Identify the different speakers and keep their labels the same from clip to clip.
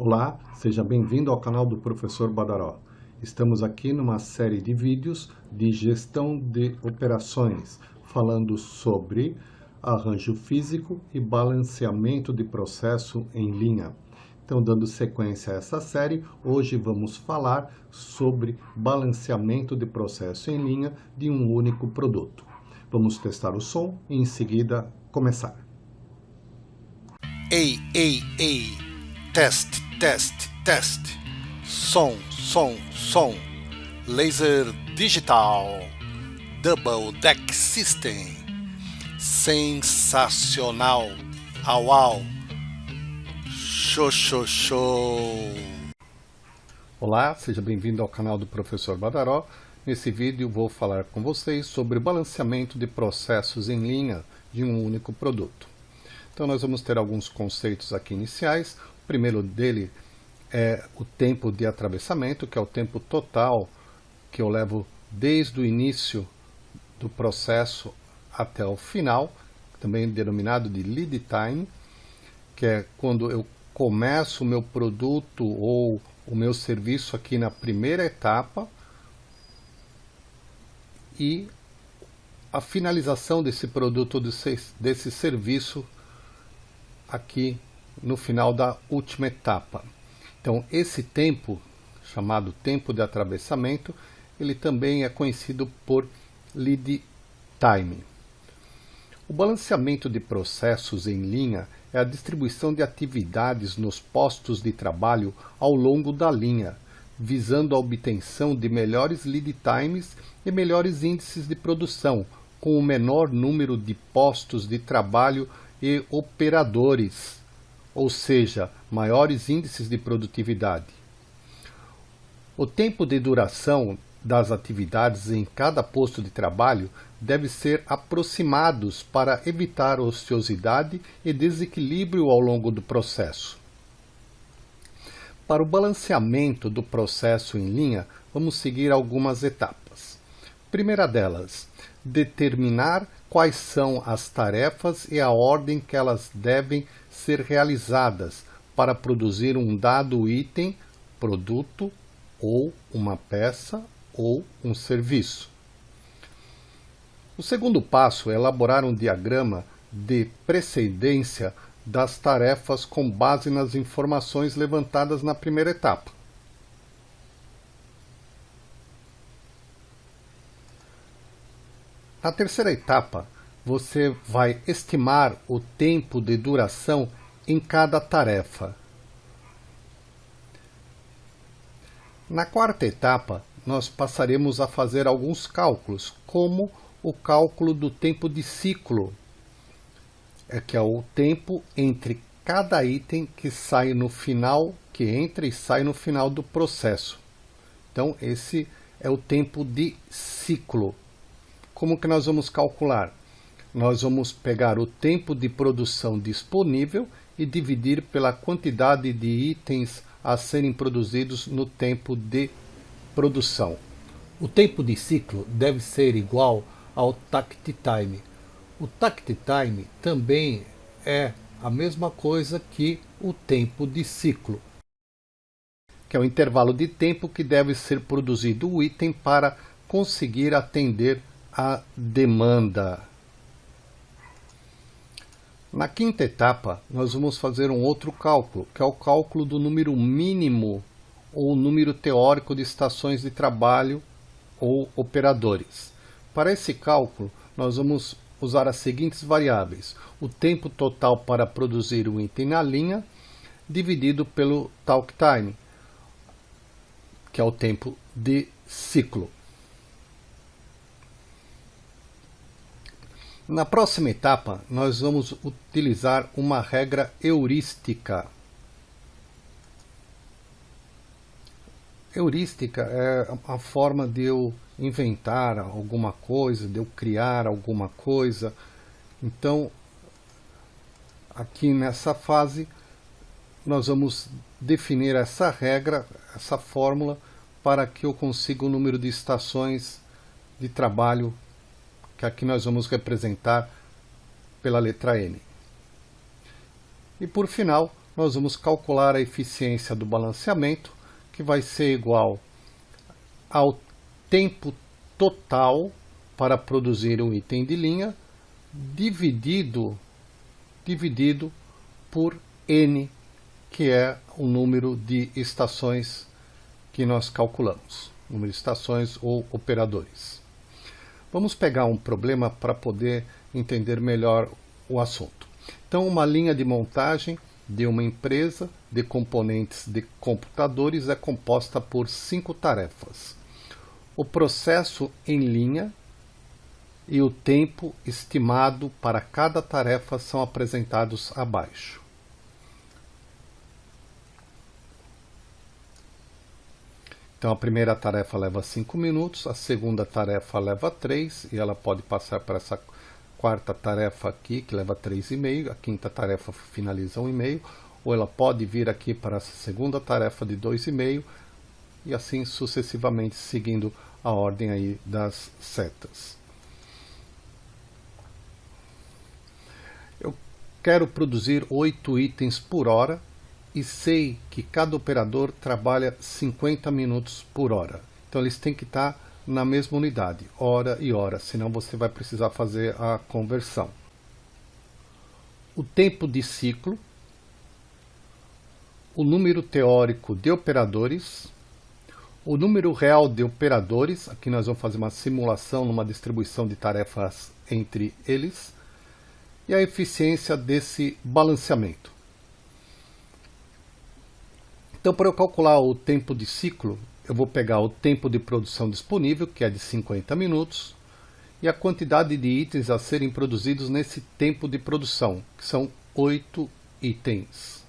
Speaker 1: Olá, seja bem-vindo ao canal do Professor Badaró. Estamos aqui numa série de vídeos de gestão de operações, falando sobre arranjo físico e balanceamento de processo em linha. Então, dando sequência a essa série, hoje vamos falar sobre balanceamento de processo em linha de um único produto. Vamos testar o som e em seguida começar.
Speaker 2: Ei, ei, ei, teste, teste, teste, som, som, som, laser digital, double deck system, sensacional, au, au, show, show, show.
Speaker 1: Olá, seja bem-vindo ao canal do Professor Badaró. Nesse vídeo vou falar com vocês sobre balanceamento de processos em linha de um único produto. Então nós vamos ter alguns conceitos aqui iniciais. O primeiro dele é o tempo de atravessamento, que é o tempo total que eu levo desde o início do processo até o final, também denominado de lead time, que é quando eu começo o meu produto ou o meu serviço aqui na primeira etapa e a finalização desse produto ou desse serviço aqui no final da última etapa. Então esse tempo, chamado tempo de atravessamento, ele também é conhecido por lead time. O balanceamento de processos em linha é a distribuição de atividades nos postos de trabalho ao longo da linha, visando a obtenção de melhores lead times e melhores índices de produção, com o menor número de postos de trabalho e operadores, ou seja, maiores índices de produtividade. O tempo de duração das atividades em cada posto de trabalho deve ser aproximados para evitar ociosidade e desequilíbrio ao longo do processo. Para o balanceamento do processo em linha, vamos seguir algumas etapas. Primeira delas, determinar quais são as tarefas e a ordem que elas devem ser realizadas para produzir um dado item, produto, ou uma peça, ou um serviço. O segundo passo é elaborar um diagrama de precedência das tarefas com base nas informações levantadas na primeira etapa. Na terceira etapa, você vai estimar o tempo de duração em cada tarefa. Na quarta etapa, nós passaremos a fazer alguns cálculos, como o cálculo do tempo de ciclo, que é o tempo entre cada item que sai no final, que entra e sai no final do processo. Então, esse é o tempo de ciclo. Como que nós vamos calcular? Nós vamos pegar o tempo de produção disponível e dividir pela quantidade de itens a serem produzidos no tempo de produção. O tempo de ciclo deve ser igual ao takt time. O takt time também é a mesma coisa que o tempo de ciclo, que é o intervalo de tempo que deve ser produzido o item para conseguir atender a demanda. Na quinta etapa, nós vamos fazer um outro cálculo, que é o cálculo do número mínimo ou número teórico de estações de trabalho ou operadores. Para esse cálculo, nós vamos usar as seguintes variáveis: o tempo total para produzir o item na linha, dividido pelo talk time, que é o tempo de ciclo. Na próxima etapa, nós vamos utilizar uma regra heurística. Heurística é a forma de eu inventar alguma coisa, de eu criar alguma coisa. Então, aqui nessa fase, nós vamos definir essa regra, essa fórmula, para que eu consiga o número de estações de trabalho que aqui nós vamos representar pela letra N. E por final, nós vamos calcular a eficiência do balanceamento, que vai ser igual ao tempo total para produzir um item de linha, dividido por N, que é o número de estações que nós calculamos, número de estações ou operadores. Vamos pegar um problema para poder entender melhor o assunto. Então, uma linha de montagem de uma empresa de componentes de computadores é composta por 5 tarefas. O processo em linha e o tempo estimado para cada tarefa são apresentados abaixo. Então, a primeira tarefa leva 5 minutos, a segunda tarefa leva 3, e ela pode passar para essa quarta tarefa aqui, que leva 3,5, a quinta tarefa finaliza 1,5, ou ela pode vir aqui para essa segunda tarefa de 2,5, e assim sucessivamente, seguindo a ordem aí das setas. Eu quero produzir 8 itens por hora, e sei que cada operador trabalha 50 minutos por hora. Então eles têm que estar na mesma unidade, hora e hora, senão você vai precisar fazer a conversão. O tempo de ciclo, o número teórico de operadores, o número real de operadores, aqui nós vamos fazer uma simulação numa distribuição de tarefas entre eles, e a eficiência desse balanceamento. Então, para eu calcular o tempo de ciclo, eu vou pegar o tempo de produção disponível, que é de 50 minutos, e a quantidade de itens a serem produzidos nesse tempo de produção, que são 8 itens.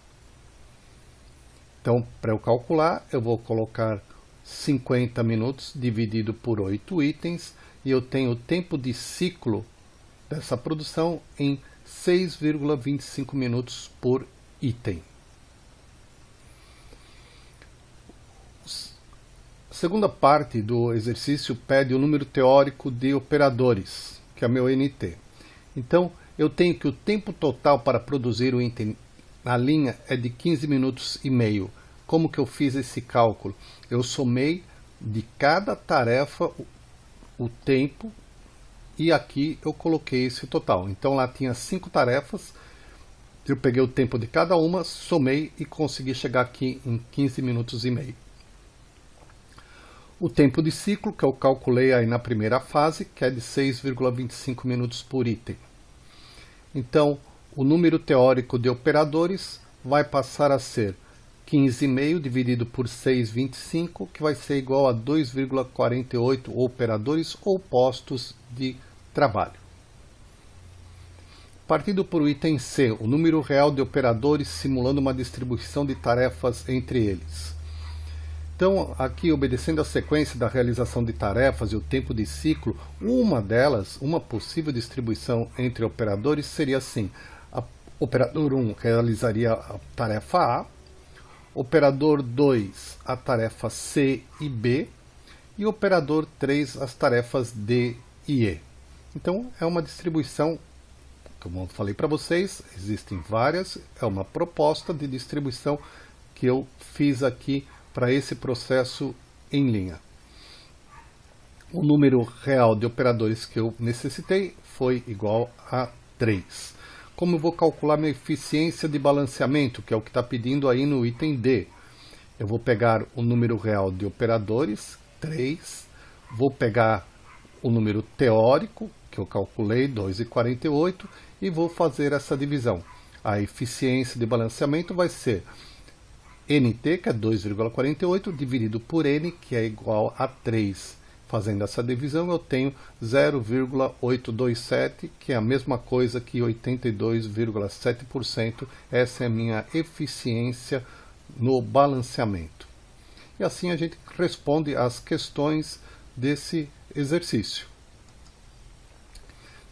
Speaker 1: Então, para eu calcular, eu vou colocar 50 minutos dividido por 8 itens, e eu tenho o tempo de ciclo dessa produção em 6,25 minutos por item. A segunda parte do exercício pede o número teórico de operadores, que é meu NT. Então, eu tenho que o tempo total para produzir o item na linha é de 15 minutos e meio. Como que eu fiz esse cálculo? Eu somei de cada tarefa o tempo e aqui eu coloquei esse total. Então, lá tinha 5 tarefas, eu peguei o tempo de cada uma, somei e consegui chegar aqui em 15 minutos e meio. O tempo de ciclo, que eu calculei aí na primeira fase, que é de 6,25 minutos por item. Então, o número teórico de operadores vai passar a ser 15,5 dividido por 6,25, que vai ser igual a 2,48 operadores ou postos de trabalho. Partindo por o item C, o número real de operadores simulando uma distribuição de tarefas entre eles. Então, aqui, obedecendo a sequência da realização de tarefas e o tempo de ciclo, uma delas, uma possível distribuição entre operadores seria assim: operador 1 realizaria a tarefa A, operador 2 a tarefa C e B, e operador 3 as tarefas D e E. Então, é uma distribuição, como eu falei para vocês, existem várias, é uma proposta de distribuição que eu fiz aqui para esse processo em linha. O número real de operadores que eu necessitei foi igual a 3. Como eu vou calcular minha eficiência de balanceamento, que é o que está pedindo aí no item D? Eu vou pegar o número real de operadores, 3, vou pegar o número teórico, que eu calculei, 2,48, e vou fazer essa divisão. A eficiência de balanceamento vai ser NT, que é 2,48, dividido por N, que é igual a 3. Fazendo essa divisão, eu tenho 0,827, que é a mesma coisa que 82,7%. Essa é a minha eficiência no balanceamento. E assim a gente responde às questões desse exercício.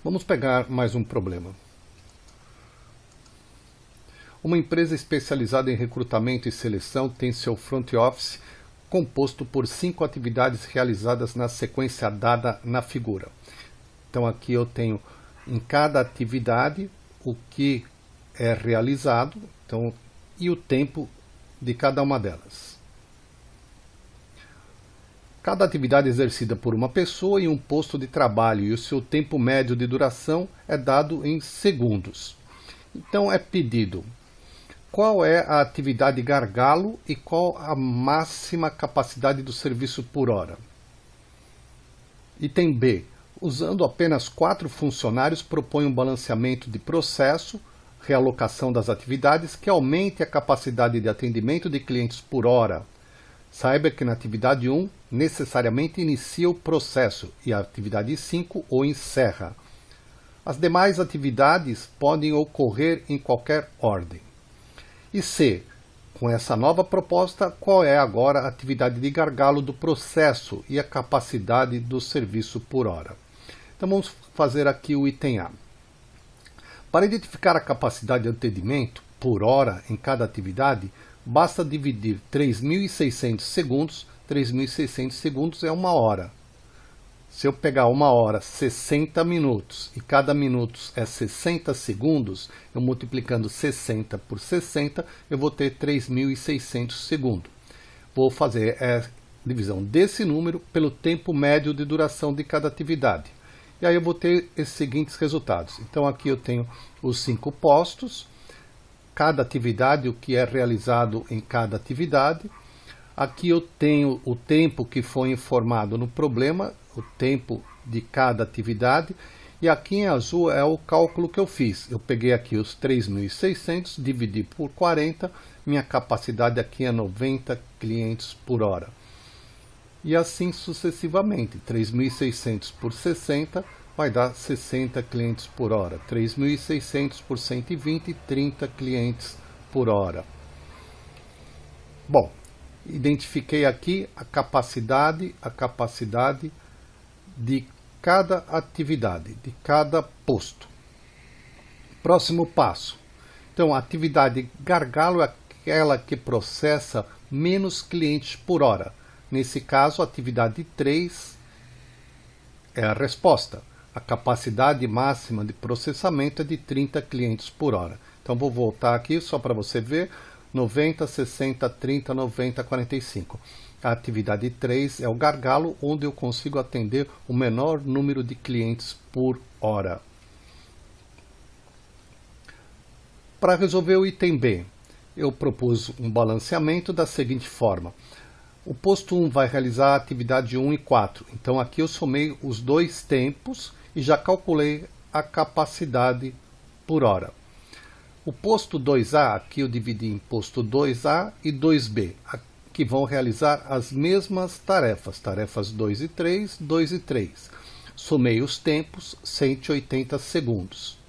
Speaker 1: Vamos pegar mais um problema. Uma empresa especializada em recrutamento e seleção tem seu front office composto por 5 atividades realizadas na sequência dada na figura. Então aqui eu tenho em cada atividade o que é realizado, então e o tempo de cada uma delas. Cada atividade é exercida por uma pessoa em um posto de trabalho e o seu tempo médio de duração é dado em segundos. Então é pedido qual é a atividade gargalo e qual a máxima capacidade do serviço por hora. Item B. Usando apenas 4 funcionários, propõe um balanceamento de processo, realocação das atividades que aumente a capacidade de atendimento de clientes por hora. Saiba que na atividade 1, necessariamente inicia o processo e a atividade 5 o encerra. As demais atividades podem ocorrer em qualquer ordem. E C. Com essa nova proposta, qual é agora a atividade de gargalo do processo e a capacidade do serviço por hora? Então vamos fazer aqui o item A. Para identificar a capacidade de atendimento por hora em cada atividade, basta dividir 3.600 segundos. 3.600 segundos é 1 hora. Se eu pegar 1 hora, 60 minutos, e cada minuto é 60 segundos, eu multiplicando 60 por 60, eu vou ter 3.600 segundos. Vou fazer a divisão desse número pelo tempo médio de duração de cada atividade. E aí eu vou ter esses seguintes resultados. Então aqui eu tenho os 5 postos, cada atividade, o que é realizado em cada atividade. Aqui eu tenho o tempo que foi informado no problema, o tempo de cada atividade, e aqui em azul é o cálculo que eu fiz. Eu peguei aqui os 3.600, dividi por 40, minha capacidade aqui é 90 clientes por hora. E assim sucessivamente, 3.600 por 60 vai dar 60 clientes por hora, 3.600 por 120, 30 clientes por hora. Bom, identifiquei aqui a capacidade de cada atividade, de cada posto. Próximo passo. Então, a atividade gargalo é aquela que processa menos clientes por hora. Nesse caso, a atividade 3 é a resposta. A capacidade máxima de processamento é de 30 clientes por hora. Então, vou voltar aqui só para você ver. 90, 60, 30, 90, 45. A atividade 3 é o gargalo, onde eu consigo atender o menor número de clientes por hora. Para resolver o item B, eu propus um balanceamento da seguinte forma. O posto 1 vai realizar a atividade 1 e 4. Então aqui eu somei os dois tempos e já calculei a capacidade por hora. O posto 2A, aqui eu dividi em posto 2A e 2B, que vão realizar as mesmas tarefas, tarefas 2 e 3, 2 e 3. Somei os tempos, 180 segundos.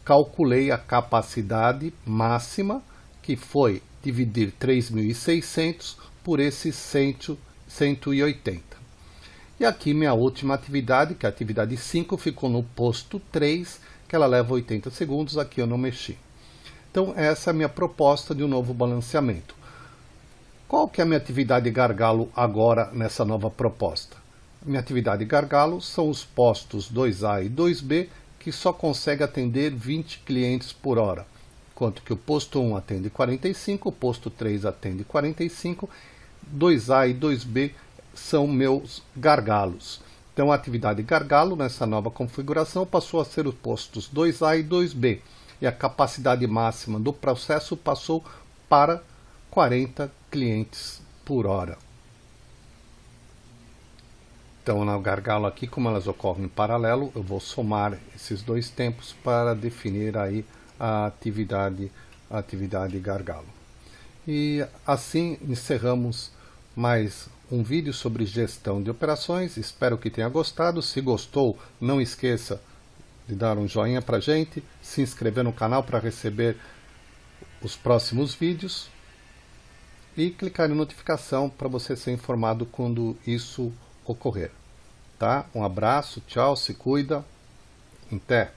Speaker 1: Calculei a capacidade máxima, que foi dividir 3.600 por esses 180. E aqui minha última atividade, que é a atividade 5, ficou no posto 3, que ela leva 80 segundos, aqui eu não mexi. Então essa é a minha proposta de um novo balanceamento. Qual que é a minha atividade gargalo agora nessa nova proposta? Minha atividade gargalo são os postos 2A e 2B, que só consegue atender 20 clientes por hora, enquanto que o posto 1 atende 45, o posto 3 atende 45, 2A e 2B são meus gargalos. Então a atividade gargalo nessa nova configuração passou a ser os postos 2A e 2B, e a capacidade máxima do processo passou para 40 clientes por hora. Então no gargalo aqui, como elas ocorrem em paralelo, eu vou somar esses dois tempos para definir aí a atividade gargalo. E assim encerramos mais um vídeo sobre gestão de operações. Espero que tenha gostado. Se gostou, não esqueça de dar um joinha para a gente, se inscrever no canal para receber os próximos vídeos e clicar em notificação para você ser informado quando isso ocorrer. Tá? Um abraço, tchau, se cuida, até!